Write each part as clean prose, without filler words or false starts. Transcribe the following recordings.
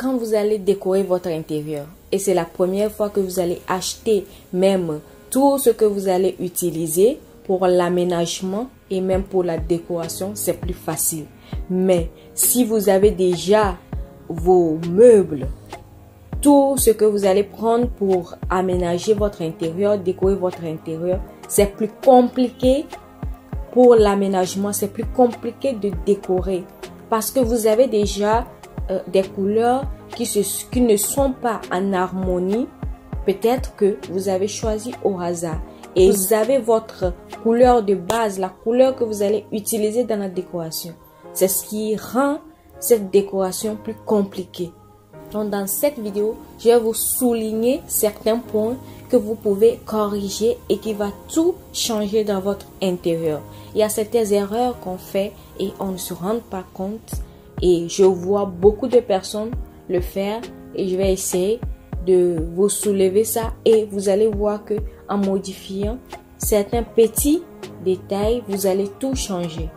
quand vous allez décorer votre intérieur et c'est la première fois que vous allez acheter même tout ce que vous allez utiliser pour l'aménagement et même pour la décoration, c'est plus facile. Mais si vous avez déjà vos meubles, tout ce que vous allez prendre pour aménager votre intérieur, décorer votre intérieur, c'est plus compliqué pour l'aménagement, c'est plus compliqué de décorer parce que vous avez déjà des couleurs qui ne sont pas en harmonie. Peut-être que vous avez choisi au hasard et vous avez votre couleur de base, la couleur que vous allez utiliser dans la décoration. C'est ce qui rend cette décoration plus compliquée. Donc dans cette vidéo, je vais vous souligner certains points que vous pouvez corriger et qui va tout changer dans votre intérieur. Il y a certaines erreurs qu'on fait et on ne se rend pas compte. Et je vois beaucoup de personnes le faire et je vais essayer de vous soulever ça et vous allez voir que en modifiant certains petits détails, vous allez tout changer.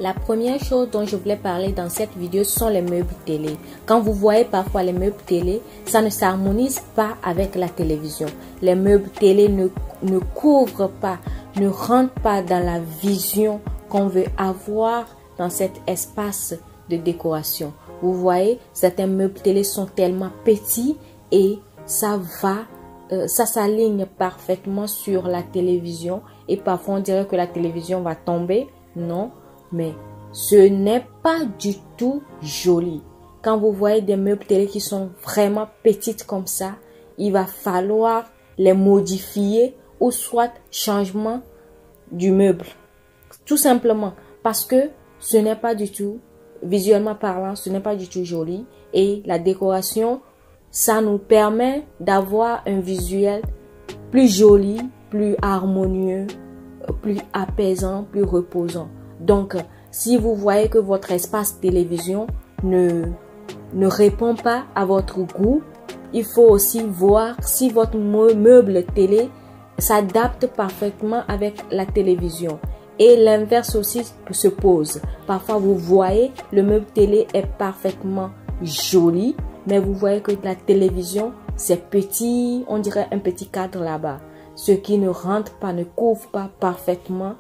La première chose dont je voulais parler dans cette vidéo sont les meubles télé. Quand vous voyez parfois les meubles télé, ça ne s'harmonise pas avec la télévision. Les meubles télé ne couvrent pas, ne rentrent pas dans la vision qu'on veut avoir dans cet espace de décoration. Vous voyez, certains meubles télé sont tellement petits et ça s'aligne parfaitement sur la télévision et parfois on dirait que la télévision va tomber. Non, mais ce n'est pas du tout joli. Quand vous voyez des meubles télé qui sont vraiment petites comme ça, il va falloir les modifier ou soit changement du meuble. Tout simplement parce que ce n'est pas du tout, visuellement parlant, ce n'est pas du tout joli. Et la décoration, ça nous permet d'avoir un visuel plus joli, plus harmonieux, plus apaisant, plus reposant. Donc, si vous voyez que votre espace télévision ne répond pas à votre goût, il faut aussi voir si votre meuble télé s'adapte parfaitement avec la télévision. Et l'inverse aussi se pose. Parfois, vous voyez, le meuble télé est parfaitement joli, mais vous voyez que la télévision, c'est petit, on dirait un petit cadre là-bas. Ce qui ne rentre pas, ne couvre pas parfaitement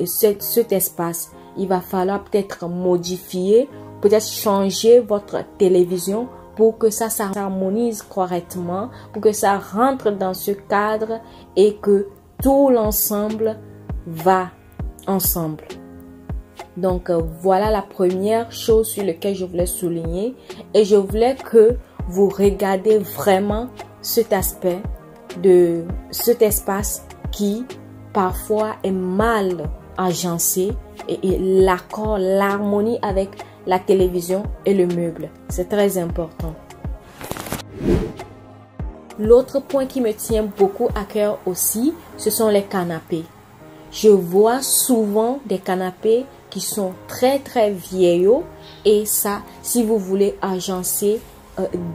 cet espace. Il va falloir peut-être modifier, peut-être changer votre télévision pour que ça s'harmonise correctement, pour que ça rentre dans ce cadre et que tout l'ensemble va ensemble. Donc voilà la première chose sur laquelle je voulais souligner et je voulais que vous regardez vraiment cet aspect de cet espace qui parfois est mal agencé et l'accord, l'harmonie avec la télévision et le meuble. C'est très important. L'autre point qui me tient beaucoup à cœur aussi, ce sont les canapés. Je vois souvent des canapés qui sont très vieillots et ça, si vous voulez agencer,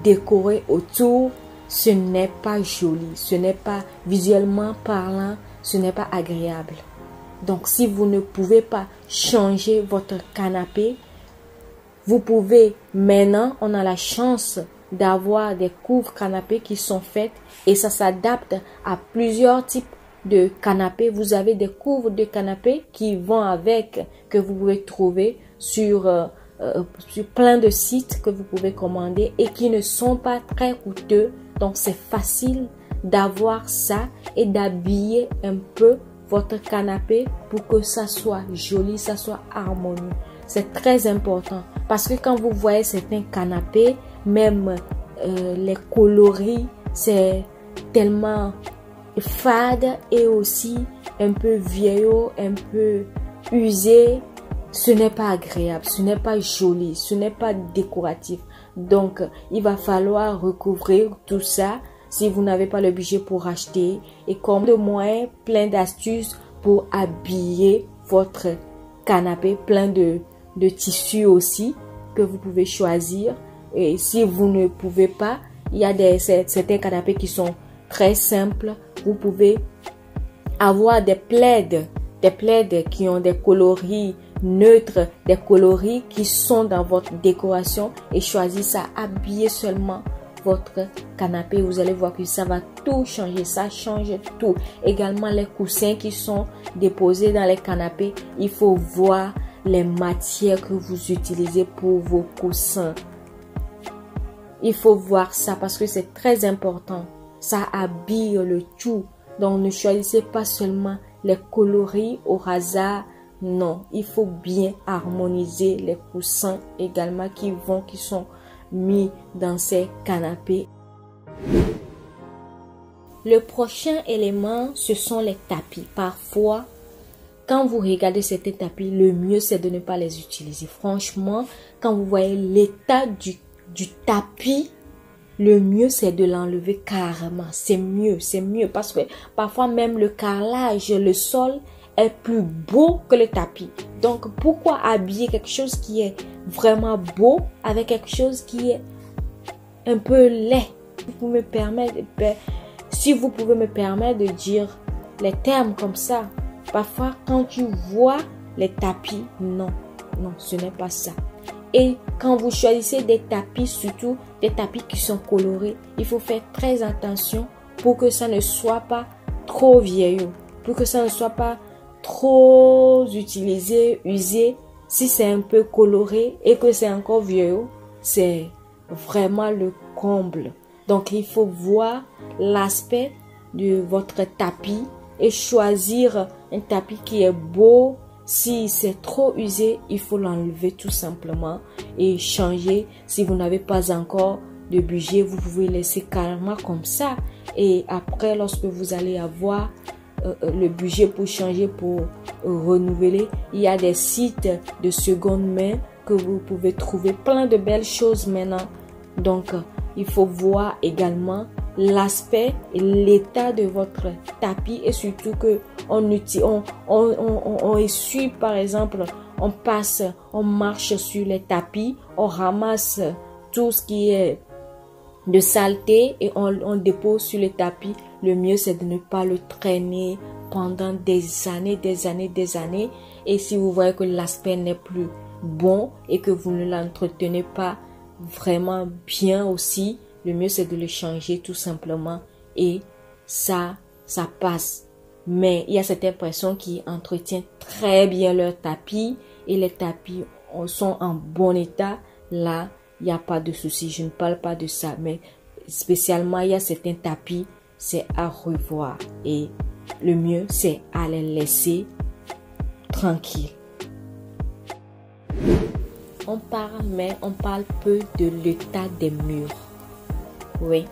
décorer autour, ce n'est pas joli, ce n'est pas visuellement parlant, ce n'est pas agréable. Donc si vous ne pouvez pas changer votre canapé, vous pouvez maintenant, on a la chance d'avoir des couvre canapés qui sont faits et ça s'adapte à plusieurs types de canapés. Vous avez des couvres de canapés qui vont avec, que vous pouvez trouver sur plein de sites que vous pouvez commander et qui ne sont pas très coûteux. Donc c'est facile d'avoir ça et d'habiller un peu votre canapé pour que ça soit joli, ça soit harmonieux. C'est très important parce que quand vous voyez certains canapés, même les coloris, c'est tellement fade et aussi un peu vieillot, un peu usé. Ce n'est pas agréable, ce n'est pas joli, ce n'est pas décoratif. Donc, il va falloir recouvrir tout ça si vous n'avez pas le budget pour acheter. Et comme de moyens, plein d'astuces pour habiller votre canapé, plein de tissus aussi que vous pouvez choisir. Et si vous ne pouvez pas, il y a certains canapés qui sont très simples. Vous pouvez avoir des plaids qui ont des coloris neutres, des coloris qui sont dans votre décoration et choisissez à habiller seulement votre canapé. Vous allez voir que ça va tout changer, ça change tout. Également les coussins qui sont déposés dans les canapés, il faut voir les matières que vous utilisez pour vos coussins. Il faut voir ça parce que c'est très important. Ça habille le tout. Donc ne choisissez pas seulement les coloris au hasard. Non, il faut bien harmoniser les coussins également qui sont mis dans ces canapés. Le prochain élément, ce sont les tapis. Parfois, quand vous regardez certains tapis, le mieux c'est de ne pas les utiliser. Franchement, quand vous voyez l'état du tapis, le mieux c'est de l'enlever carrément. C'est mieux parce que parfois même le carrelage, le sol est plus beau que le tapis. Donc pourquoi habiller quelque chose qui est vraiment beau avec quelque chose qui est un peu laid? Si vous pouvez me permettre de dire les termes comme ça, parfois quand tu vois les tapis, non, ce n'est pas ça. Et quand vous choisissez des tapis, surtout des tapis qui sont colorés, il faut faire très attention pour que ça ne soit pas trop vieillot, pour que ça ne soit pas trop utilisé, usé. Si c'est un peu coloré et que c'est encore vieillot, c'est vraiment le comble. Donc il faut voir l'aspect de votre tapis et choisir un tapis qui est beau. Si c'est trop usé, il faut l'enlever tout simplement et changer. Si vous n'avez pas encore de budget, vous pouvez laisser carrément comme ça. Et après, lorsque vous allez avoir le budget pour changer, pour renouveler, il y a des sites de seconde main que vous pouvez trouver plein de belles choses maintenant. Donc, il faut voir également l'aspect et l'état de votre tapis et surtout que on essuie, par exemple, on marche sur les tapis, on ramasse tout ce qui est de saleté et on dépose sur le tapis. Le mieux c'est de ne pas le traîner pendant des années. Et si vous voyez que l'aspect n'est plus bon et que vous ne l'entretenez pas vraiment bien aussi, le mieux c'est de le changer tout simplement et ça passe. Mais il y a certaines personnes qui entretiennent très bien leur tapis et les tapis sont en bon état. Là, il n'y a pas de souci. Je ne parle pas de ça, mais spécialement, il y a certains tapis, c'est à revoir. Et le mieux, c'est à les laisser tranquilles. On parle peu de l'état des murs. Oui.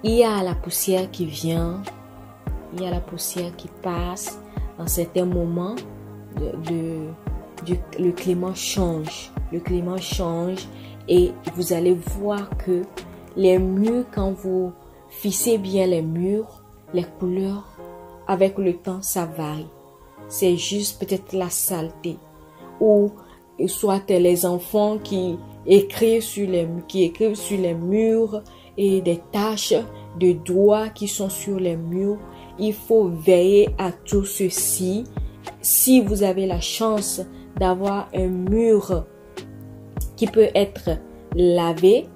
Il y a la poussière qui vient, il y a la poussière qui passe. En certains moments, le climat change. Le climat change et vous allez voir que les murs, quand vous fixez bien les murs, les couleurs, avec le temps, ça varie. C'est juste peut-être la saleté. Ou soit les enfants qui écrivent sur les murs et des taches de doigts qui sont sur les murs. Il faut veiller à tout ceci. Si vous avez la chance d'avoir un mur qui peut être lavé,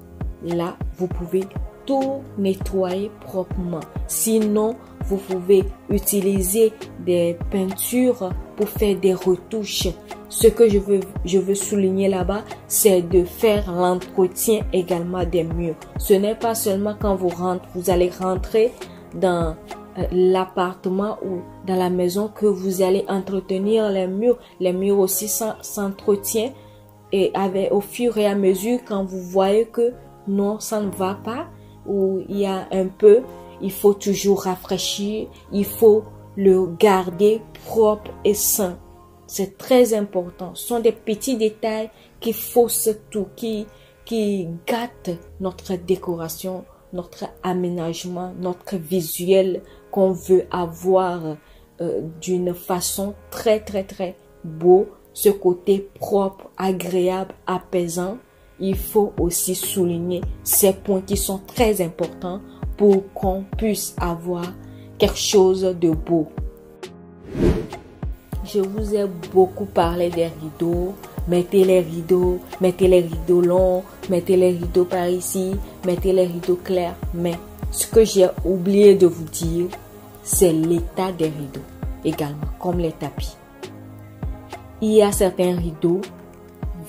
là, vous pouvez tout nettoyer proprement. Sinon, vous pouvez utiliser des peintures pour faire des retouches. Ce que je veux souligner là-bas, c'est de faire l'entretien également des murs. Ce n'est pas seulement quand vous allez rentrer dans l'appartement ou dans la maison que vous allez entretenir les murs. Les murs aussi s'entretiennent et au fur et à mesure quand vous voyez que non, ça ne va pas ou il y a un peu, il faut toujours rafraîchir, il faut le garder propre et sain. C'est très important. Ce sont des petits détails qui faussent tout, qui gâtent notre décoration, notre aménagement, notre visuel qu'on veut avoir d'une façon très très très beau. Ce côté propre, agréable, apaisant, il faut aussi souligner ces points qui sont très importants pour qu'on puisse avoir quelque chose de beau. je vous ai beaucoup parlé des rideaux. Mettez les rideaux longs, mettez les rideaux par ici, mettez les rideaux clairs. Mais ce que j'ai oublié de vous dire, c'est l'état des rideaux également, comme les tapis. Il y a certains rideaux,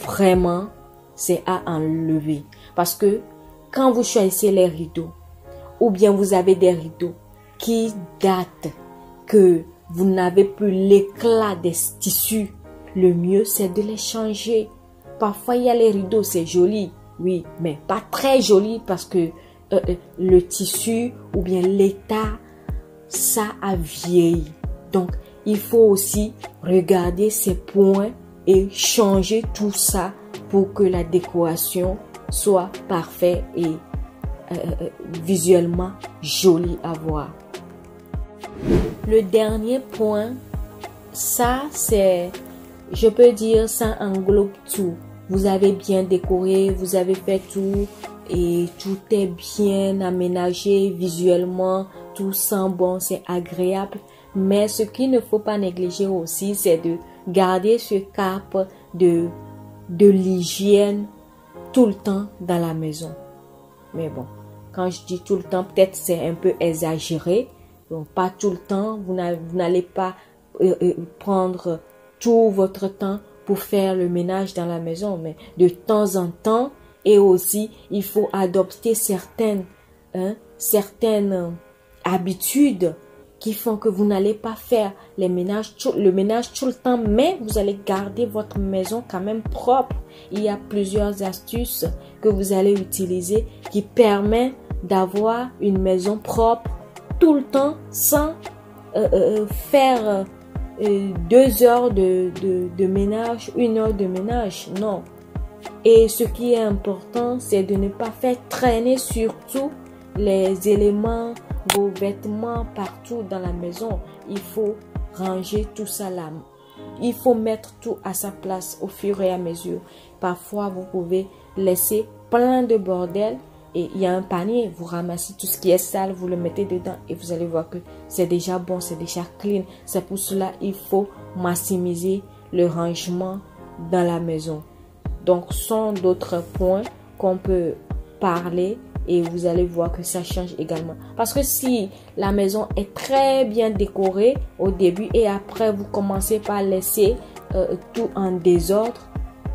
vraiment, c'est à enlever. Parce que quand vous choisissez les rideaux, ou bien vous avez des rideaux qui datent, que vous n'avez plus l'éclat des tissus, le mieux c'est de les changer. Parfois il y a les rideaux, c'est joli, oui, mais pas très joli parce que le tissu ou bien l'état, ça a vieilli. Donc il faut aussi regarder ces points et changer tout ça pour que la décoration soit parfaite et visuellement jolie à voir. Le dernier point, ça c'est, je peux dire, ça englobe tout. Vous avez bien décoré, vous avez fait tout et tout est bien aménagé visuellement, tout sent bon, c'est agréable. Mais ce qu'il ne faut pas négliger aussi, c'est de garder ce cap de l'hygiène tout le temps dans la maison. Mais bon, quand je dis tout le temps, peut-être c'est un peu exagéré. Donc pas tout le temps, vous n'allez pas prendre tout votre temps pour faire le ménage dans la maison, mais de temps en temps, et aussi il faut adopter certaines habitudes qui font que vous n'allez pas faire le ménage tout le temps, mais vous allez garder votre maison quand même propre. Il y a plusieurs astuces que vous allez utiliser qui permettent d'avoir une maison propre tout le temps sans faire 2 heures de ménage, 1 heure de ménage. Non. Et ce qui est important, c'est de ne pas faire traîner surtout les éléments, vos vêtements partout dans la maison. Il faut ranger tout ça là. Il faut mettre tout à sa place au fur et à mesure. Parfois, vous pouvez laisser plein de bordel et il y a un panier. Vous ramassez tout ce qui est sale, vous le mettez dedans et vous allez voir que c'est déjà bon, c'est déjà clean. C'est pour cela qu'il faut maximiser le rangement dans la maison. Donc, ce sont d'autres points qu'on peut parler. Et vous allez voir que ça change également. Parce que si la maison est très bien décorée au début et après vous commencez par laisser tout en désordre,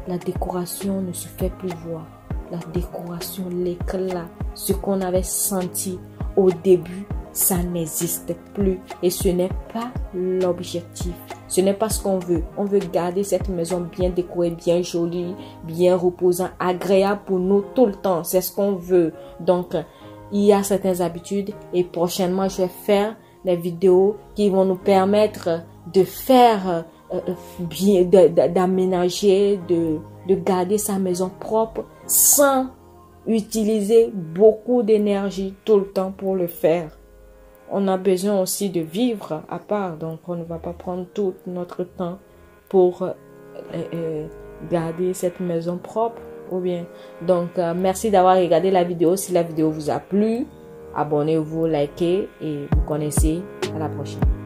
la décoration ne se fait plus voir. La décoration, l'éclat, ce qu'on avait senti au début, ça n'existe plus. Et ce n'est pas l'objectif. Ce n'est pas ce qu'on veut. On veut garder cette maison bien décorée, bien jolie, bien reposante, agréable pour nous tout le temps. C'est ce qu'on veut. Donc, il y a certaines habitudes et prochainement, je vais faire des vidéos qui vont nous permettre de faire bien, d'aménager, de garder sa maison propre sans utiliser beaucoup d'énergie tout le temps pour le faire. On a besoin aussi de vivre à part, donc on ne va pas prendre tout notre temps pour garder cette maison propre. Ou bien. Donc, merci d'avoir regardé la vidéo. Si la vidéo vous a plu, abonnez-vous, likez et vous connaissez. À la prochaine.